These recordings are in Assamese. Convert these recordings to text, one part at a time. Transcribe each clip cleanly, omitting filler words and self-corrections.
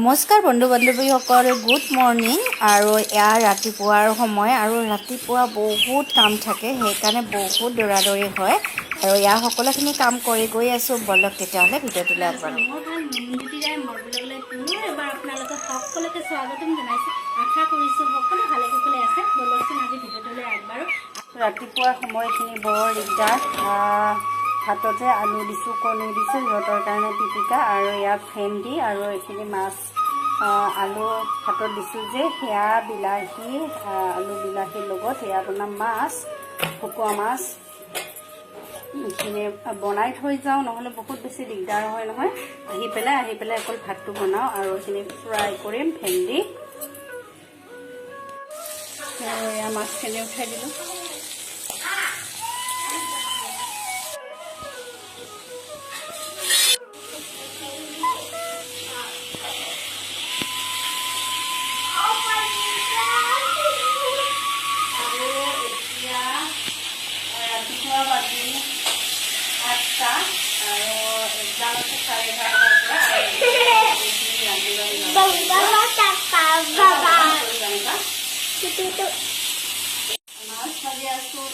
নমস্কাৰ বন্ধু বান্ধৱীসকল, গুড মৰ্ণিং। আৰু এয়া ৰাতিপুৱাৰ সময় আৰু ৰাতিপুৱা বহুত কাম থাকে, সেইকাৰণে বহুত দৌৰা-দৌৰি হয়। আৰু এয়া সকলোখিনি কাম কৰি গৈ আছোঁ। বলক তেতিয়াহ'লে ভিডিঅ'টোলৈ আগবাঢ়ো। মই ভাল মনজ্যোতিৰাই মই বুলগলৈ পুনৰ এবাৰ আপোনালোকক সকলোকে স্বাগতম জনাইছোঁ। আশা কৰিছোঁ সকলো ভালে কুশলে আছে। বলকচোন আজি ভিডিঅ'টোলৈ আগবাঢ়ো। ৰাতিপুৱাৰ সময়খিনি বৰ দিগদাৰ। ভাততে আলু দিছোঁ, কণী দিছোঁ, সিহঁতৰ কাৰণে পিটিকা, আৰু ইয়াত ভেন্দি আৰু এইখিনি মাছ। আলু ভাতত দিছোঁ যে, সেয়া বিলাহী, আলু বিলাহীৰ লগত সেয়া বনাম মাছ, শুকোৱা মাছ। এইখিনি বনাই থৈ যাওঁ, নহ'লে বহুত বেছি দিগদাৰ হয় নহয়। আহি পেলাই অকল ভাতটো বনাওঁ আৰু এইখিনি ফ্ৰাই কৰিম ভেন্দি। এয়া মাছখিনি উঠাই দিলোঁ। মাছ ভাজি আছোঁ,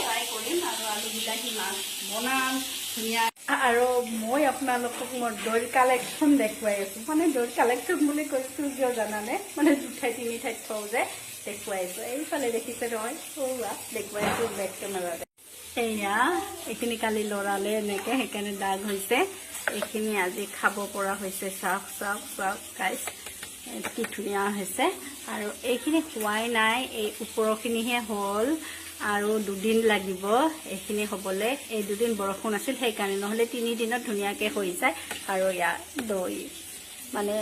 ফ্ৰাই কৰিম আৰু আলু বিলাহী মাছ বনাম ধুনীয়া। আৰু মই আপোনালোকক মোৰ দৈৰ কালেকশ্যন দেখুৱাই আছোঁ। মানে দৈৰ কালেকশ্যন বুলি কৈছোঁ কিয় জানানে, মানে দুঠাই তিনি ঠাইত থওঁ যে দেখুৱাইছোঁ। এইফালে দেখিছে নহয়, দেখুৱাইছোঁ বেক কেমেৰাতে। এয়া এইখিনি কালি লৰালে এনেকৈ, সেইকাৰণে দাগ হৈছে। এইখিনি আজি খাব পৰা হৈছে। চাওক গাইছ, কি ধুনীয়া হৈছে। আৰু এইখিনি হোৱাই নাই, এই ওপৰখিনিহে হ'ল আৰু 2 দিন লাগিব এইখিনি হ'বলৈ। এই 2 দিন বৰষুণ আছিল সেইকাৰণে, নহ'লে 3 দিনত ধুনীয়াকৈ হৈ যায়। আৰু ইয়াত দৈ, মানে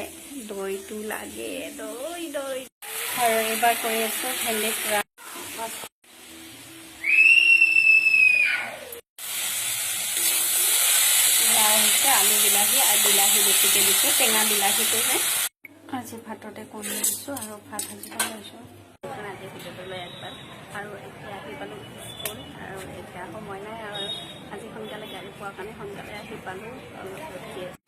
দৈটো লাগে, দৈ। আৰু এইবাৰ কৰি আছোঁ ভেন্দি ফ্ৰাই। আলু বিলাহী আৰু বিলাহী বেছিকৈ দিছোঁ, টেঙা বিলাহীটোহে। আজি ভাততে কণী দিছোঁ আৰু ভাত ভাজিব লৈছোঁ। আজি ভিডিঅ'টোলৈ একবাৰ। আৰু এতিয়া আহি পালোঁ স্কুল, আৰু এতিয়া সময় নাই। আৰু আজি সোনকালে গাড়ী পোৱাৰ কাৰণে সোনকালে আহি পালোঁ। আৰু ৰখি আছোঁ।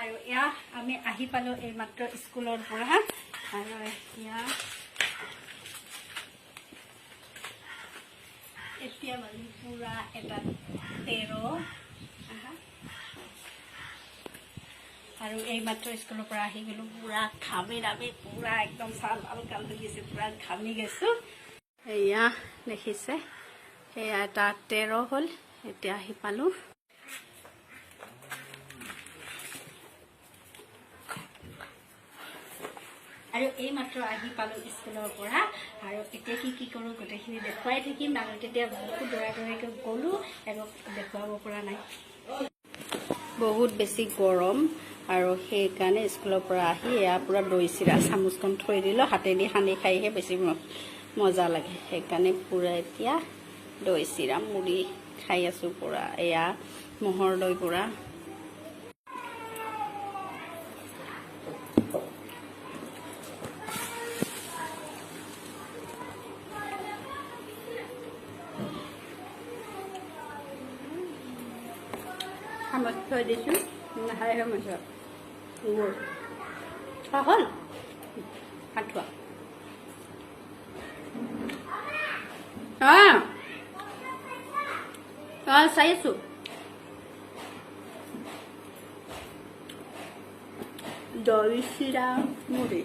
আৰু এয়া আমি আহি পালোঁ এইমাত্ৰ স্কুলৰ পৰা। আৰু এতিয়া মানে পুৰা এটা 13। আৰু এইমাত্ৰ স্কুলৰ পৰা আহি গ'লোঁ, পুৰা ঘামি পুৰা একদম ছাল কাল হৈ গৈছে, পুৰা ঘামি গৈছোঁ। এয়া দেখিছে, সেয়া এটা 13 হ'ল। এতিয়া আহি পালোঁ। আৰু এইমাত্ৰ আহি পালোঁ স্কুলৰ পৰা। আৰু এতিয়া কি কৰোঁ গোটেইখিনি দেখুৱাই থাকিম। আৰু তেতিয়া বহুত দৌৰা-দৌৰিকৈ গ'লোঁ, একো দেখুৱাব পৰা নাই। বহুত বেছি গৰম, আৰু সেইকাৰণে স্কুলৰ পৰা আহি এয়া পূৰা দৈ চিৰা চামুচখন থৈ দিলোঁ। হাতেদি সানি খাইহে বেছি মজা লাগে, সেইকাৰণে পূৰা এতিয়া দৈ চিৰা মুড়ি খাই আছোঁ পূৰা। এয়া ম'হৰ দৈ পূৰা। চামুচ থৈ দিছোঁ, নাখাই চামুচ হ'ল ভাত খোৱা। চাই আছোঁ। দৈ চিৰা মুড়ি।